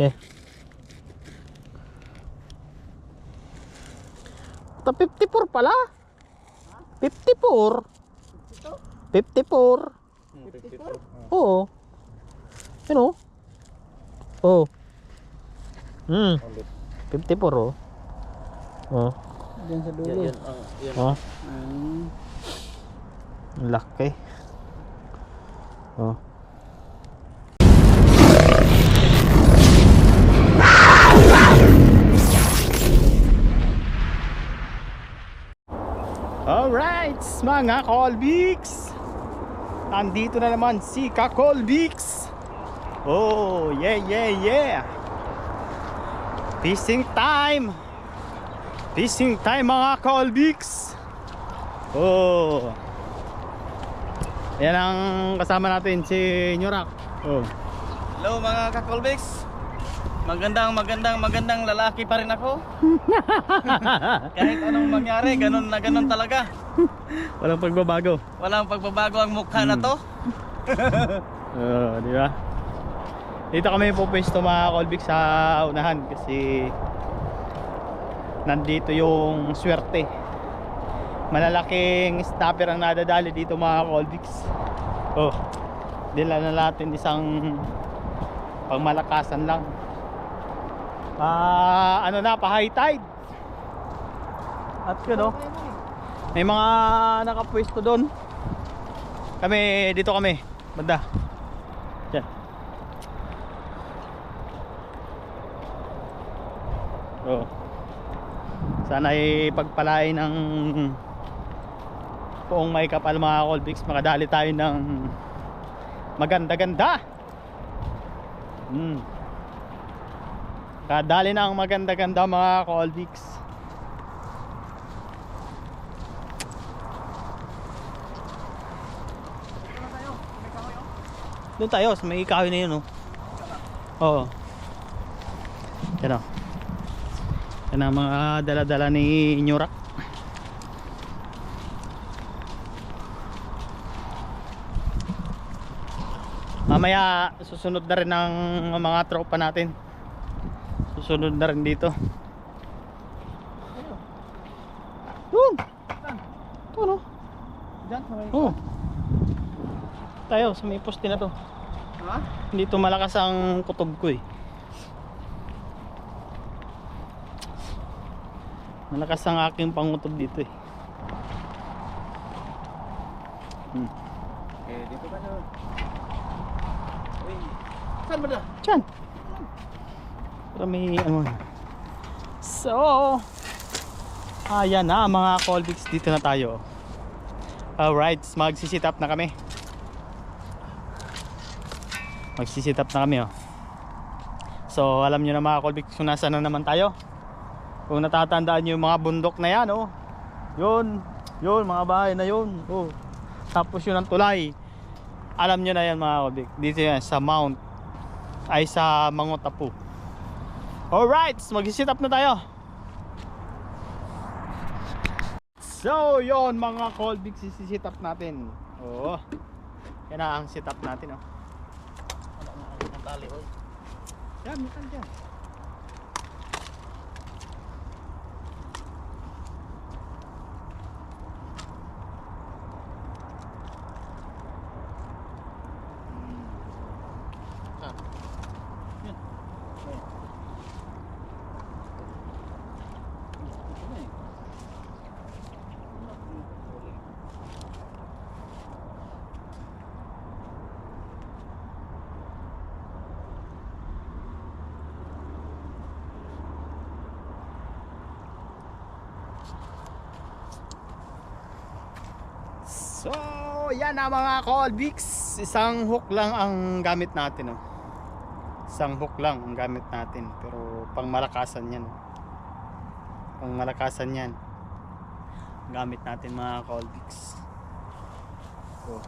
Eh. Ta 54 pala. 54. 54. 54? Oo. Ano? Oh. 54 oh. Oh. Diyan sa dulo. Yan, yan. Oh. Mm. Laki. Oh. Alright, mga Colbix. Nandito na naman si Kakolbix. Oh, yeah. Fishing time. Fishing time mga Colbix. Oh. Yan ang kasama natin si Nyorak. Oh. Hello mga kakolbix. Magandang lalaki pa rin ako. Kahit anong mangyari, ganun na ganun talaga. Walang pagbabago. Walang pagbabago ang mukha na to. Oh, di ba? Dito kami pupwesto mga Colbix sa unahan kasi nandito yung swerte. Malalaking snapper ang nadadali dito mga Colbix. Oh, dila na natin isang pangmalakasan lang. Ano na, pa high tide. At yun oh, may mga nakapwesto doon. Dito kami, banda. Yan. Oh. Sana ay pagpalain ng buong may kapal mga Colbix, makadali tayo ng maganda-ganda. Kadali ng maganda-ganda mga Colbix. Doon tayo, may kahoy na yun oh. Oo. Yan oh. Yan ang mga dala-dala ni Nyorak. Mamaya susunod na rin ng mga tropa natin. Susunod na rin dito. Doon. Doon oh. Diyan sa may. Oh. Tayo sa may poste na to. Ha? Hindi to malakas ang kutob ko eh. Malakas ang aking pangutob dito eh. Dito ba doon? Uy. Saan ba doon? Diyan. Para may ano. So, ayan na mga Colbix, dito na tayo. Alright, magsisit up na kami. Magsisit up na kami oh. So, alam nyo na mga Colbix kung nasa na naman tayo. Kung natatandaan nyo yung mga bundok na yan oh. Yun, mga bahay na yun oh. Tapos yun ang tulay. Alam nyo na yan mga Colbix. Dito yan sa Mount, ay sa Mangotapu. Alright, mag-sit up na tayo. So, yon mga Colbix, isi-sit up natin. Oo. Yan na ang sit up natin, oh. Ang tali, oy. Yan, metal dyan. So, yan na mga Colbix. Isang hook lang ang gamit natin, oh. Isang hook lang ang gamit natin. Pero pang malakasan yan. Pang malakasan yan. Gamit natin mga Colbix. Oh.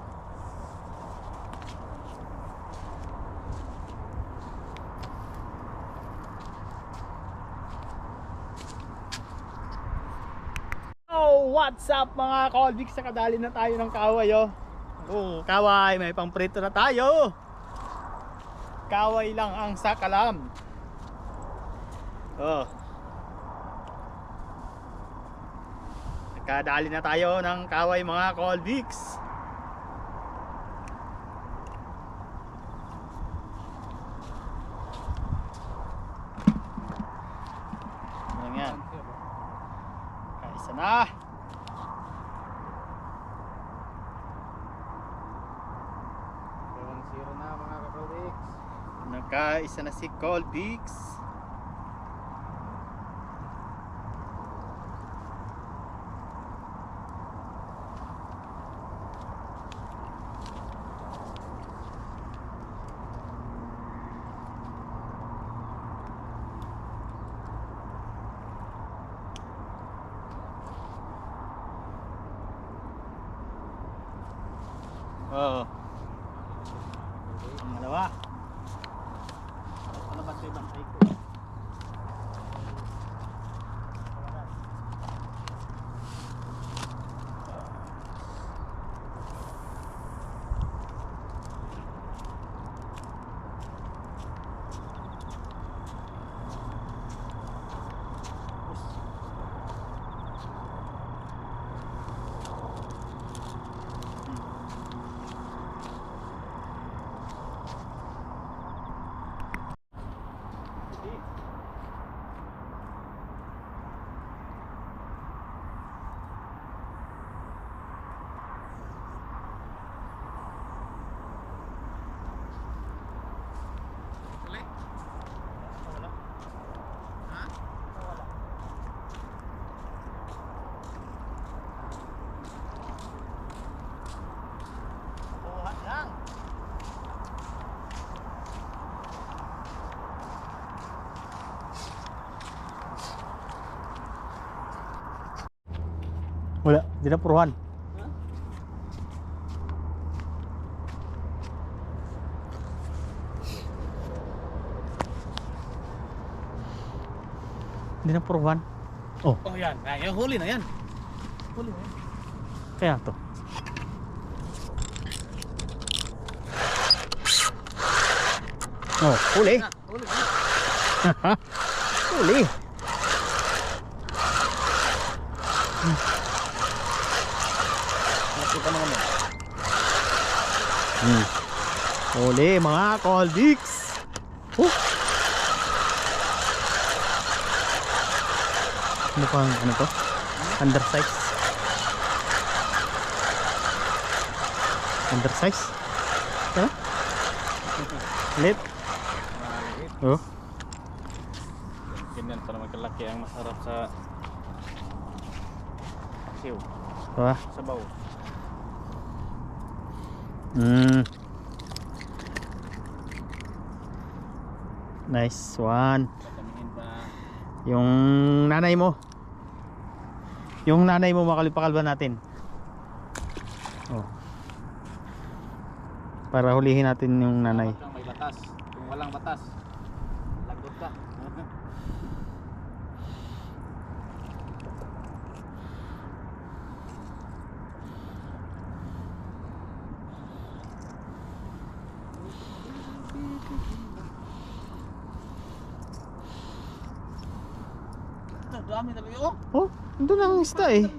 Oh, what's up mga Colbix? Nakadali na tayo ng kaway oh. Oh, kaway, may pangprito na tayo. Kaway lang ang sakalam. Oh. Nagkadali na tayo ng kaway mga Colbix. Ano yan? Kaisa na. Zero na mga ka-Colbix. Nagkaisa na si Colbix. Oo. Ang dalawa. Ano ba ito ibang ko? Wala, di na puruhan. Di na puruhan. Oh, Oh yan, ay, huli na yan. Huli na yan. kaya to. Oh, huli. Huli na. Huli. Nakita mo naman. Huli mga Colbix. Mukhang ano to? Undersize. Undersize? Ano? Lit? Oh. Ganyan para magkalaki ang masarap sa siw. Ah. Sabaw. Nice one. Tatamihin pa. Yung nanay mo. Yung nanay mo makalipakalba natin. Oh. Para hulihin natin yung nanay. Dapat kang may batas. Kung walang batas, lagot ka. Dami talaga oh. Oh, doon ang isda eh.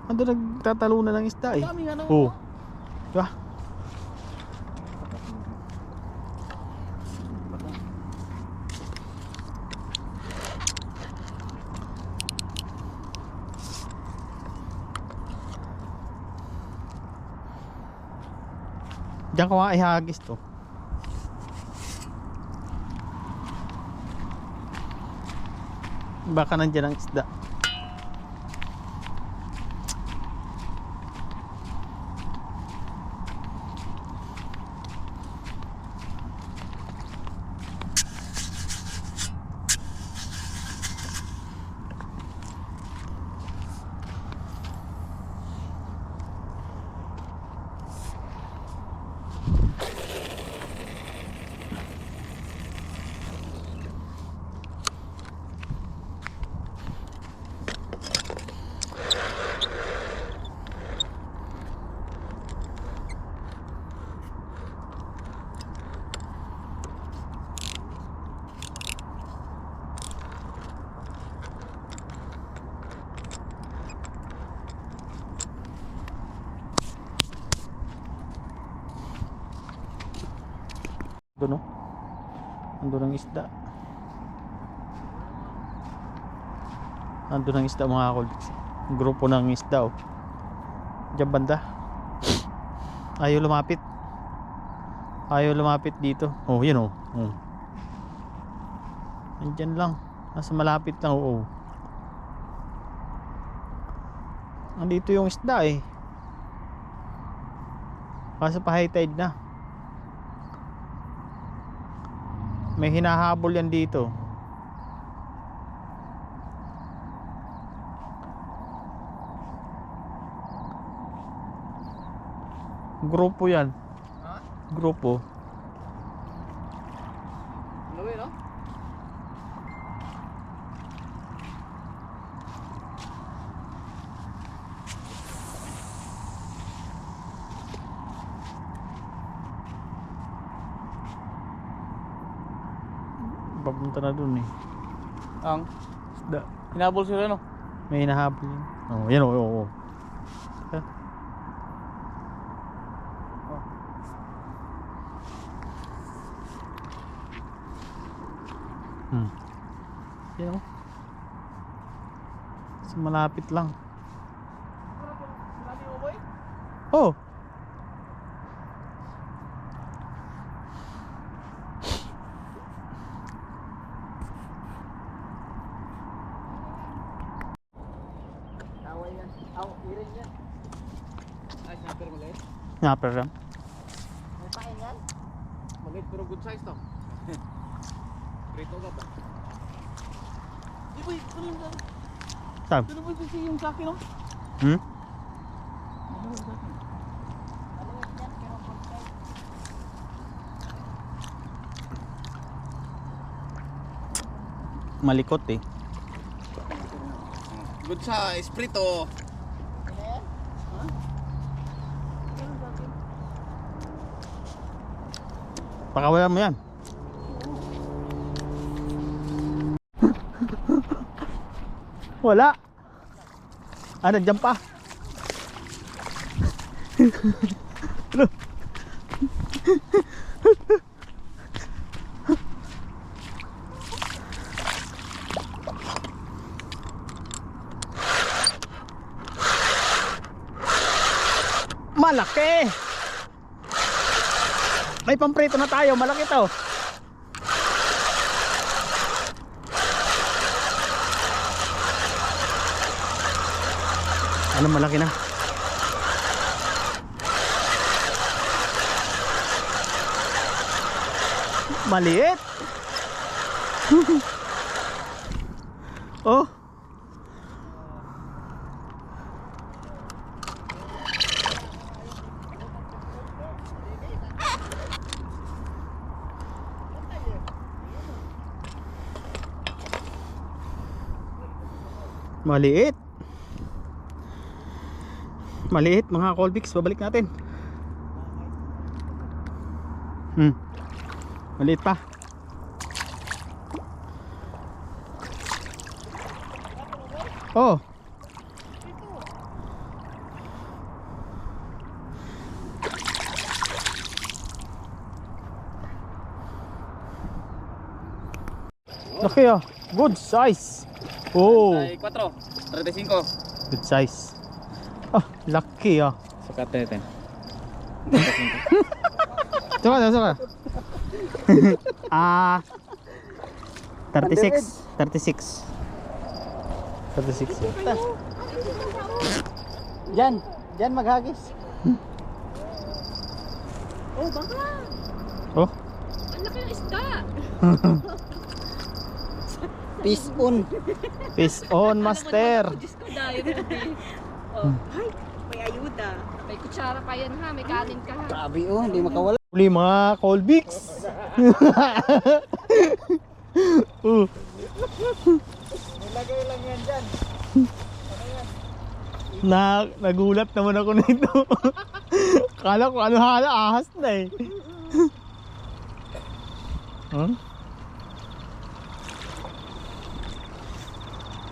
Ando nagtatalunan ng isda eh. Dami ano. Oh. Diba? Diyan ko nga ihagis to. Baka nandiyan ang isda. Doon no? Andun ang isda. Andun ang isda mga kolbiks. Grupo ng isda oh. Diyan banda. Ayaw lumapit. Ayaw lumapit dito. Oh, yun oh. Oh. Andyan lang. Nasa malapit lang oh. Andito yung isda eh. Kaso pa high tide na. May hinahabol yan dito. Grupo yan. Ha? Grupo. Lawi, no? Papunta na dun eh. Ang Isda. hinabol sila, no? May hinahabol yan. Oh, yan oh. Oh, oh. Yan oh. So, malapit lang. Sinabi mo, boy? Oh. Taway yan. Aw, irin yan. Ay, snapper maliit. Snapper ram. May pain yan? Maliit pero good size to. Prito ka ba? Di boy, ano yung sa... Saan? Ano ba yung sa akin, no? Hmm? Ano yung sa akin? Malikot eh. Good size, prito. Pakawalan mo yan. Wala. Ah, nandiyan pa. Ano? Malaki. May pamprito na tayo, malaki to. Ano, malaki na. Maliit. Oh. Maliit. Maliit mga Colbix, babalik natin. Maliit pa. Oh. Laki ah. Good size. Oh. Ay, 4. 35. Good size. Oh, laki ah. Sukat natin. Suka. Ah. 36. 36. 36. Diyan maghagis. Oh, baka. Oh. Ang laki ng isda. Fish on. Fish on, master. Diyos ko, dayo na Oh, ay, may ayuda. May kutsara pa yan ha, may kanin ka ha. Grabe oh, hindi makawala. Uli mga Colbix. Nilagay lang yan dyan. Nagulat naman ako nito. Kala ko ano hala, ahas na eh. Huh?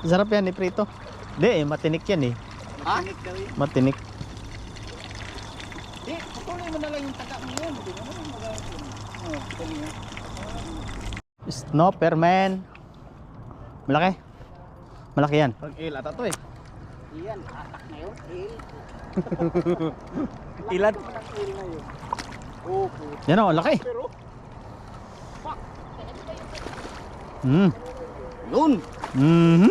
Sarap yan eh, prito. Hindi eh, matinik yan eh. Ha? Matinik. Di, patuloy mo na lang yung taga mo yan. Di mo naman magagawin. Oh, tuloy mo. Snapper man. Malaki. Malaki yan. Pag il, ata to eh. Iyan, atak na yun. Ilan? Il na yun. Oh, puto. Yan o, laki. Pero, Mm. yun. Mhm.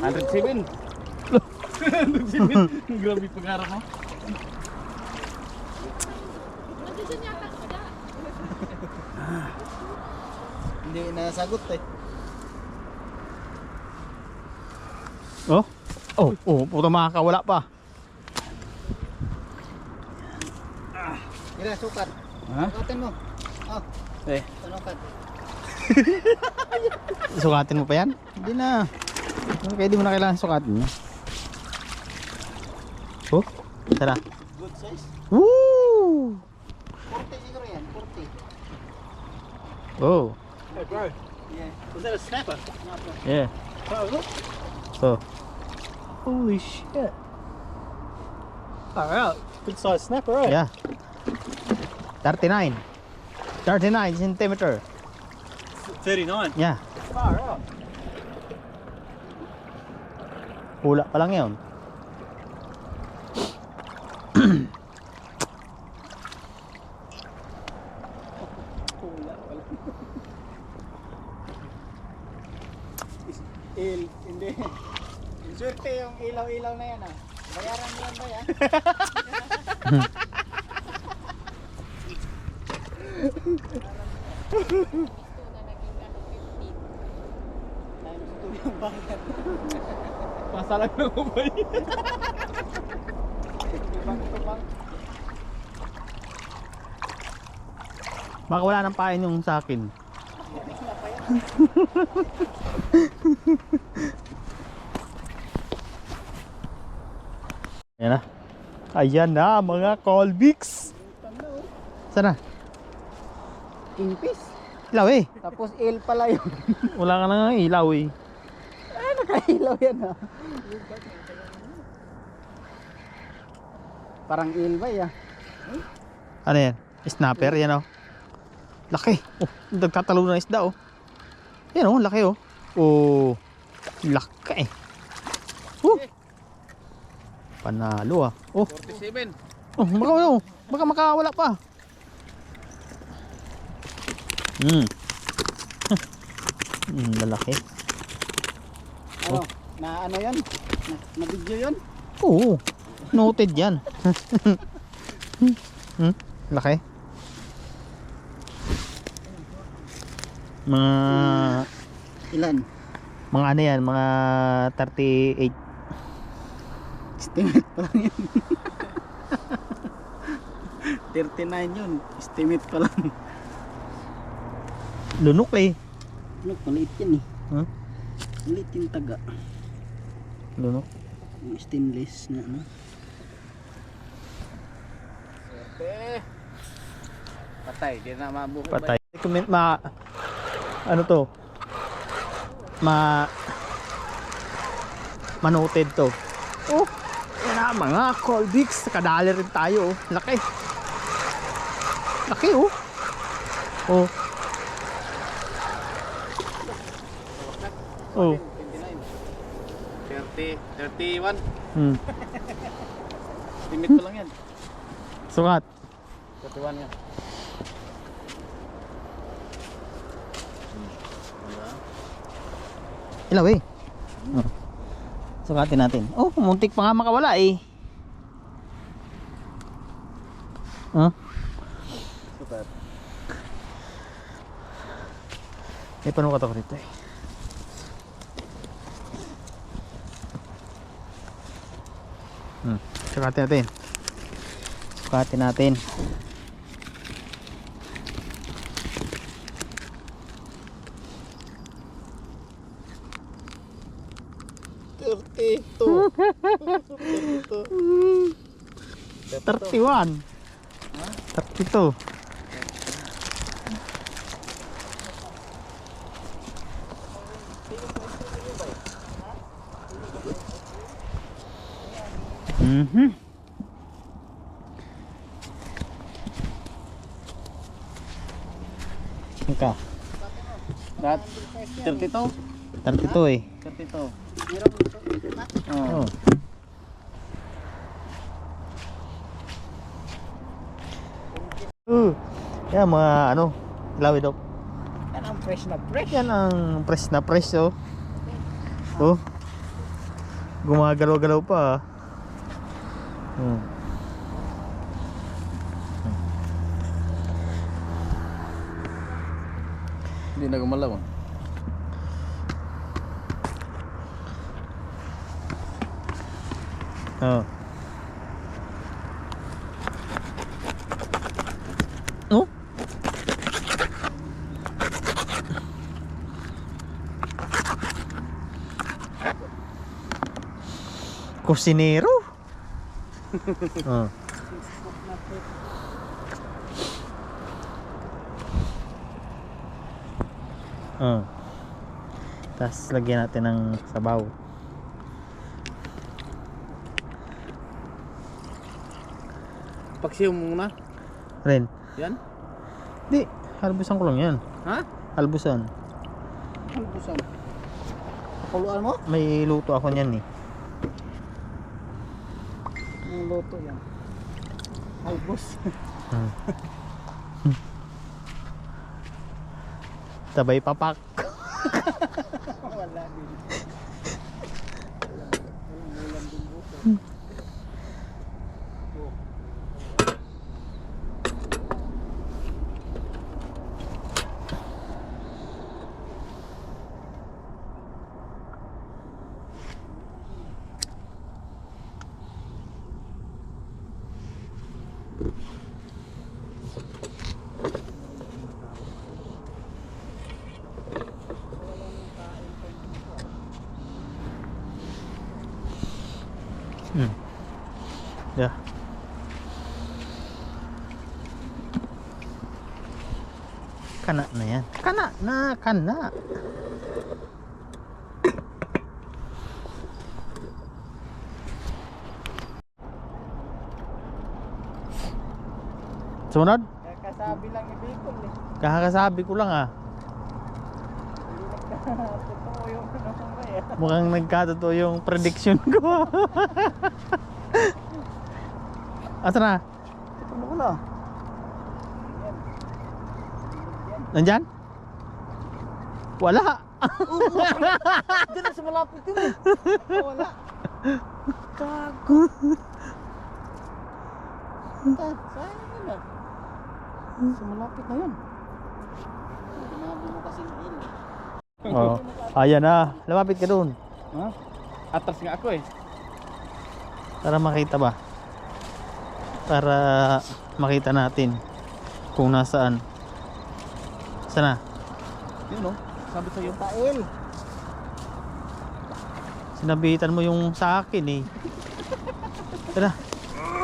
107. 107. Grabe pag-arap mo. Nandiyan yata siya. Hindi nasagot eh. Oh. Oh, oh, puto makakawala pa. Ira, sukat. Ha? Sukatin mo. Oh, Eh, sukat. sukatin mo pa yan? Hindi na. Kaya di mo na kailangan sukatin. Oh, tara. Good size. Woo! 40 siguro yan, 40. Oh, Hey bro, Yeah. was that a snapper? yeah. Oh, look. So, holy shit. Alright, good size snapper, right? Yeah. 39. 39 centimeter. 39. Yeah. Far out. Hula pa lang yun. Hindi. Swerte yung ilaw-ilaw na yan ah. Bayaran mo lang ba yan? Tayo sa tuloy yung bayad. Pasalag na ko ba yun? Ibang ito bang? Baka wala nang pain yung sa akin. Ayan na. Ayan na mga Colbix. Sana? Impis. Ilaw eh. Tapos il pala yun. Wala ka nang ilaw eh. Nakahilaw yan ah. Parang il ba ya? Ano yan? Snapper yan oh. Laki. Oh, nagtatalo na isda oh. Yan oh, laki oh. Oh, laki eh. Panalo ah. Oh, 47. baka makawala pa. Lalaki. Ano? Na ano yan? Na video yun? Oo. Noted yan. Laki. Mga Ilan? ano yan, mga 38. Estimate pa lang yun. 39 yun. Estimate pa lang. Lunok eh. Ano? Maliit yan eh. Huh? Maliit yung taga. Lunok. Yung stainless na ano. Patay, di na mabuhay. Patay. Comment ano to? Manoted to. Oh, yan na mga Colbix. Kadali rin tayo. Oh. Laki. Laki oh. Oh. Oh. 30, 31. Estimate pa lang yan. Sukat. 31 yan. Ilaw eh. Oh. Sukatin natin. Oh, muntik pa nga makawala eh. Huh? Super. Eh, paano ka to rito eh? Sukatin natin. Sukatin natin. Ito. 31. 32. Ka. That 32. 32 eh. 32. Oh. Yan mga ano, lawid dok. Yan ang fresh na fresh. Yan ang press na press oh. Oh. Gumagalaw-galaw pa. Hmm. Hindi na gumalaw. Oh. Oh. Kusinero. Oh. Oh. Tapos lagyan natin ng sabaw. Paksiw muna. Ren. Yan. Di, halbusan ko lang yan. Ha? Halbusan. Halbusan. Pakuluan mo? May luto ako niyan eh. Ang loto yan. Halbus. Hmm. Tabay papak. Wala din. Walang din buto. Hmm. Yeah. Kana na yan. Kana. Sumunod? Kakasabi lang ni Bicol eh. Kakakasabi ko lang ah. Totoo yung ano mo eh. Mukhang nagkatotoo yung prediction ko. Asa na? Ano ko na? Nandyan? Wala. Diyan na sa malapit yun eh. Wala. Gago. Sayang yun ah. Sa malapit na yun. Sinabi mo kasi na yun eh. Oh. Ayan na. Lumapit ka doon. Ha? Atras nga ako eh. Para makita ba? Para makita natin kung nasaan. Sana? Yun o. Sabi sa'yo. Tail. Sinabitan mo yung sa akin eh. Tara.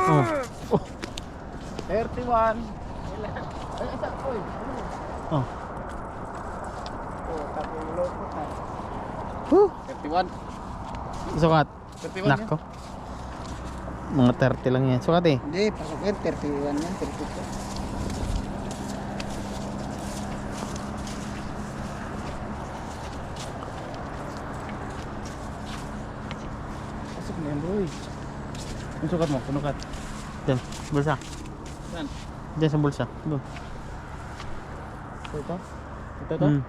Oh. 31. Ay, asa ko eh. Oh. Oh, tapos loko na. 31. Sukat. 31 Nako. Mga 30 lang yan. Sukat eh. Hindi, pasok 31 yan, 32. Pasok na yan boy. Yung sukat mo, punukat. Diyan. Bulsa. Yan. Diyan sa bulsa. Doon. Ito? Ito to? Hmm.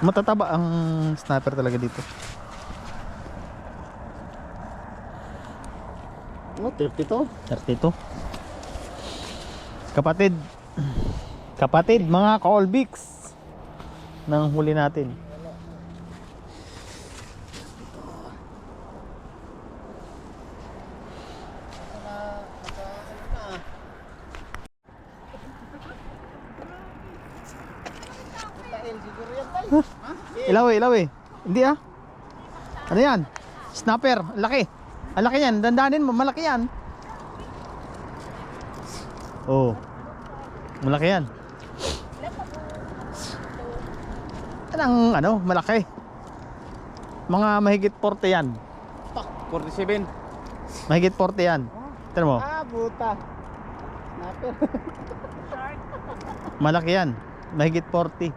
Matataba ang sniper talaga dito. Oh, 32. 32. Kapatid mga Colbix nang huli natin. Tail siguro yan tayo. Ilaw eh. Hindi ah. Ano yan? Snapper. Laki. Ang laki yan. Dandanin mo. Malaki yan. Oh. Malaki yan. Yan ang ano, malaki. Mga mahigit 40 yan. 47. Mahigit 40 yan. Tignan mo. Ah, buta. Snapper. Malaki yan. Mahigit 40.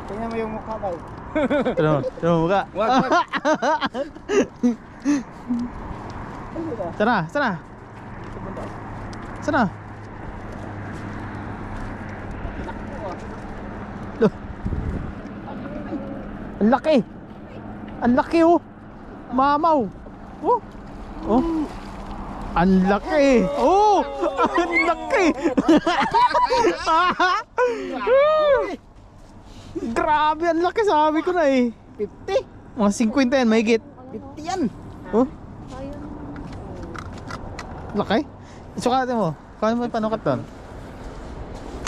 Tingnan mo yung mukha daw. Tignan mo. Tignan mo mukha. Wag, wag. Sana. Sana. Sana. Loh. Ang laki. Ang laki oh. Mamaw. Oh. Oh. Ang laki. Oh. Ang laki. Grabe, ang laki, sabi ko na eh. 50. Mga 50 yan, mahigit. 50 yan. Oh. Laki. Sukatin mo. Kaya mo yung panukat doon.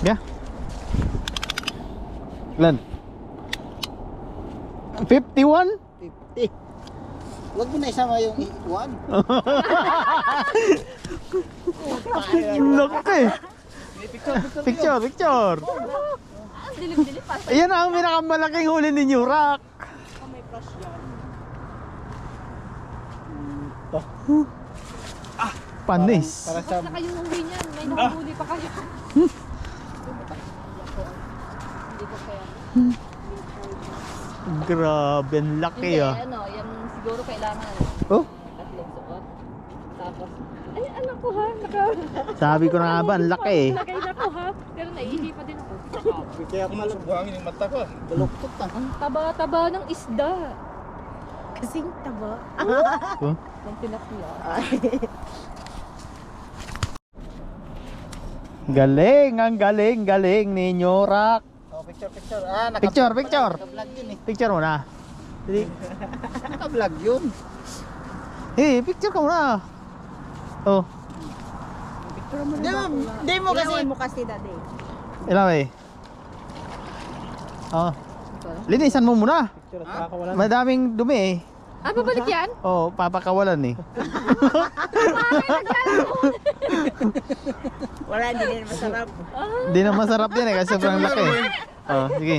Yeah. Ilan? 51? 50. Huwag mo na isama yung 1. Laki. Picture, picture. Dilim-dilim pa. Ayan ang pinakamalaking huli ni New Rock. May brush yan. Panis. Para sa Basta kayo uwi niyan. May nakahuli pa kayo. Hindi ko kaya. Grabe, ang laki Hindi, ah. ano, yan siguro kailangan. Oh, Tatlong suot. Tapos, ay anak ko ha. sabi ko na nga ba, ang laki eh. Lagay na ko ha. Pero naihi pa din ako. kaya kumalag. Buhangin yung mata ko. Baluktot na. Ang taba-taba ng isda. Kasing taba. Oh. Yung tinakla. Galing, ang galing ni New Rock. Oh, picture. Ah, Picture, picture. Naka-vlog yun eh. Picture mo na. Dili. Naka-vlog yun. Hey, picture ka muna. Oh, Hindi mo kasi. mo kasi dati. ilaw eh. Oh. Linisan mo muna. Picture at nakakawalan. Madaming dumi eh. Ah, babalik yan? Oh, papakawalan eh. Wala, hindi din masarap. Hindi na masarap yan eh kasi sobrang laki. Oh, sige.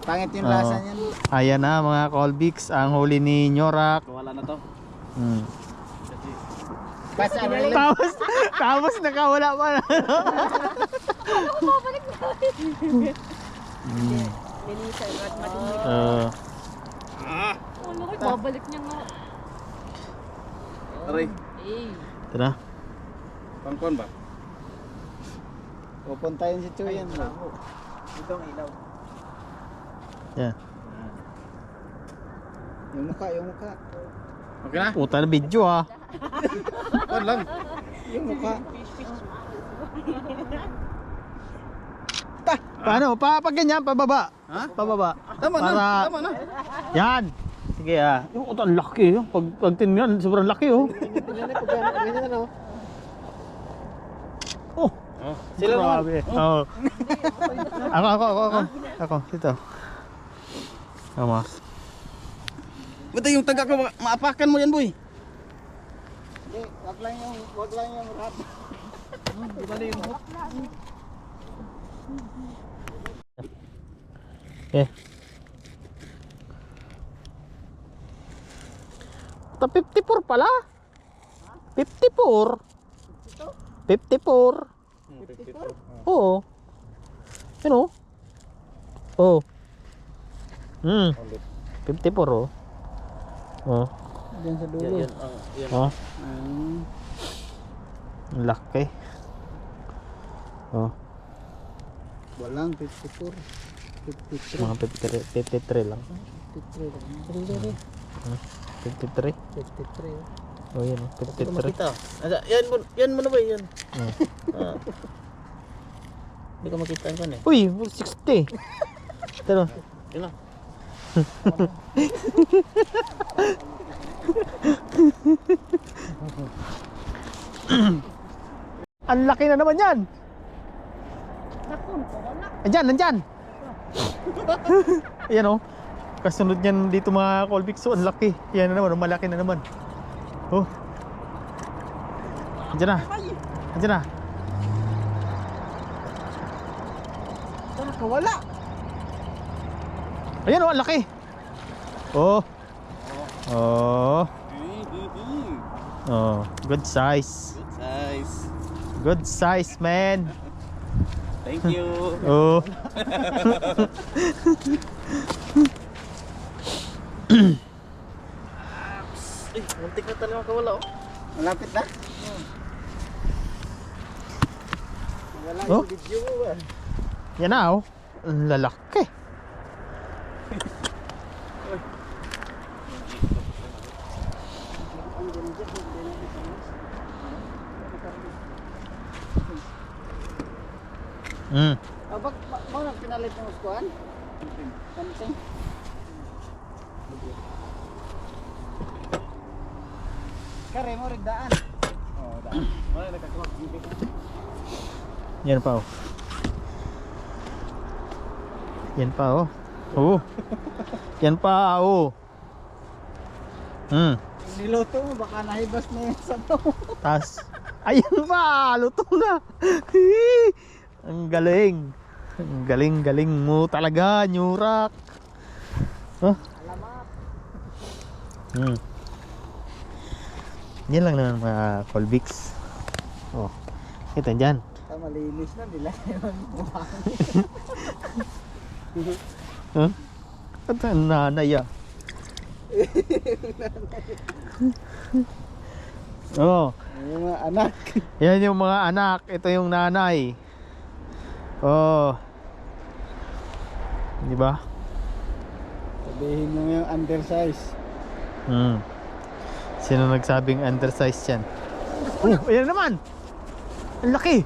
Pangit yung lasa niyan. Ayan na mga Colbix, ang huli ni New Rock. Wala na to. Hmm. Basta ano lang. Tapos nakawala pa na. Babalik na. Linisan at matinig. Ano ko, babalik niya nga. Aray. Eh. Tara. Pangkon ba? Pupunta yun si Chuyan. Ito ang ilaw. Yan. Yung mukha. Okay na? Puta na video ah. Pon lang. Yung mukha. Paano? Pag ganyan, pababa. Ha? Pababa. Tama na. Para- Tama na. Yan. Sige ah. Yung uto, ang laki oh. Pag tinignan, sobrang laki oh. Ganyan ano. Oh. Sila naman. Grabe. Oh. Ako. Dito. Tama. Buta yung taga ko, maapakan mo yan, boy. Hindi, wag lang yung rap. Eh. Ta 54 pala. 54. 54. Oo. Ano? Oh. 54 oh. Oh. Diyan sa dulo. Yan. Oh. Mm. Ang laki. Oh. Walang 54. 53. Mga 53 lang. 53. 53. 53. Oh, yan oh. 53. Makita. Yan mo na ba yan? Oh. Hindi ko makita yan eh. Uy, 60. Pero, Yan na. ang laki na naman yan. Nandyan. Ayan oh. Kasunod niyan dito mga Colbix. So, ang laki. Yan na naman. Malaki na naman. Oh. Nandyan na. Nakawala. Ayan oh, ang laki. Oh. Oh. Oh, good size. Good size. Good size, man. Thank you. Oh. Ay, muntik na talaga makawala oh. Malapit na. Wala Oh. yung video mo ba? Yan na oh. Ang lalaki. Mm. Mo nang pinalit ng uskuan? Something. Kare mo rigdaan. Oh, daan. Wala nagkakalak. Yan pa oh. Yan pa oh. Oh. Yan pa oh. Hmm. Niluto mo baka nahibas na yung sabaw. Tas. Ayan pa, luto na. Ang galing. Ang galing mo talaga, Nyurak. Huh? Alamat. Hmm. Yan lang naman mga Colbix. Oh. Kita dyan. Malinis na nila yung buhang. Huh? At ang nanay ah. Oh. Yung mga anak. Yan yung mga anak. Ito yung nanay. Oh. Di ba? Sabihin mo yung undersize. Hmm. Sino nagsabing undersized yan? Oh, ayan naman. Ang laki.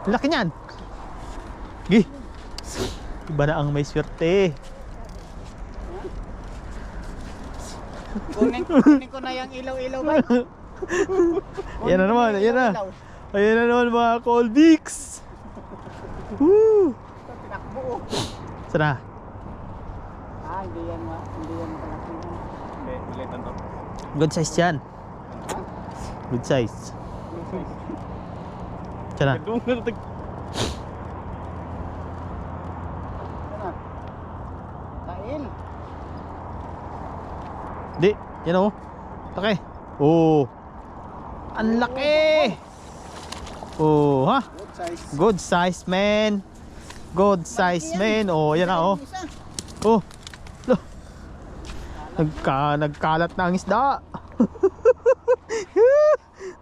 Ang laki niyan. Gi. Iba na ang may swerte. Kunin ko na yung ilaw-ilaw ba? Yan na naman, ayan na. Ayan na naman mga Colbix. Woo! Pinakbo. Sana. Hindi yan malaki. Hindi, ulitan to. Good size yan. Good size. Sana. Nagdungan na Kail. Di, yan o. Laki. Oh. Ang laki. Oh, ha? Good size. Good size, man. Good size, man. Oh, yan na, oh. Oh. Loh. Nagkalat na ang isda.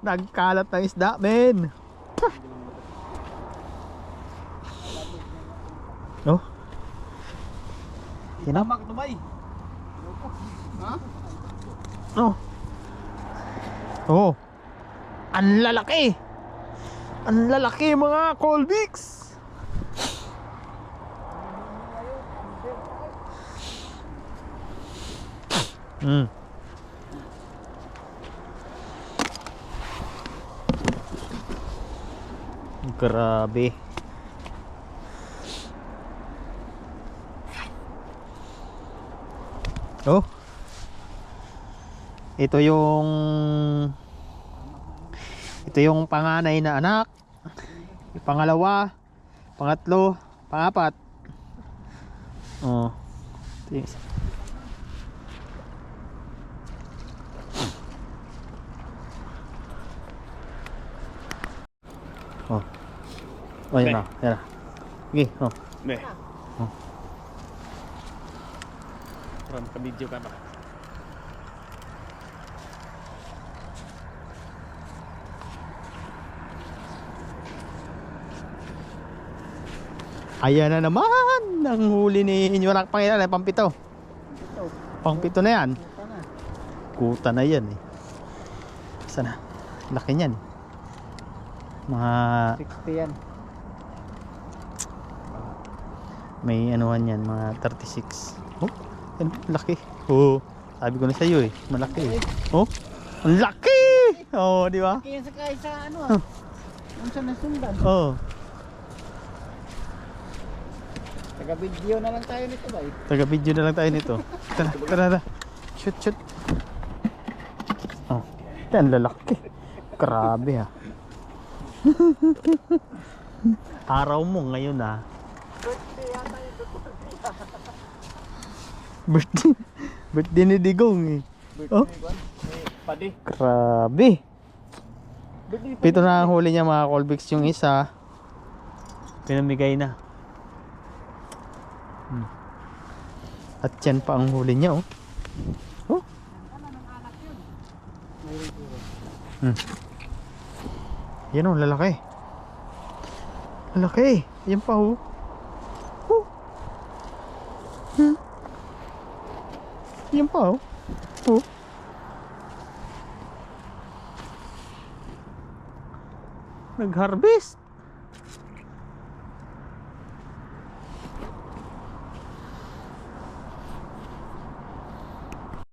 Nagkalat ng isda, men. Oh. Yan na. Tamak Dubai. Ha? Oh. Oh. Ang lalaki. Ang lalaki mga Colbix. Mm. Grabe. Oh. Ito yung panganay na anak. Yung pangalawa, pangatlo, pangapat. Oh. Ito yung isa. Oh. Oh, yan na. Yan na. Okay, oh. Be. Oh. Ram ka video ka ba? Ayan na naman ang huli ni Nyurak. Pangilan, pampito. Pangpito na yan. Kuta na yan eh. Sana. Laki niyan. Mga 60 yan. may anuhan yan, mga 36. Oh, yan, laki. Oh, sabi ko na sa iyo eh, malaki eh. Oh, ang laki. Oh, di ba? Kaya sa ano Ang sa nasundan. Oh, Taga-video na lang tayo nito ba? taga-video na lang tayo nito. Tara, tara. Shoot, shoot. Oh, yan, lalaki. Grabe ha. Araw mo ngayon ha. Birthday ni Digong eh. Oh, Padi. Grabe. Pito na ang huli niya mga Colbix. Yung isa, pinamigay na. At yan pa ang huli niya, oh. Oh. Yan, oh, lalaki. Lalaki. Yan pa, oh. Oh. Yan pa, oh. Oh. Nag-harvest.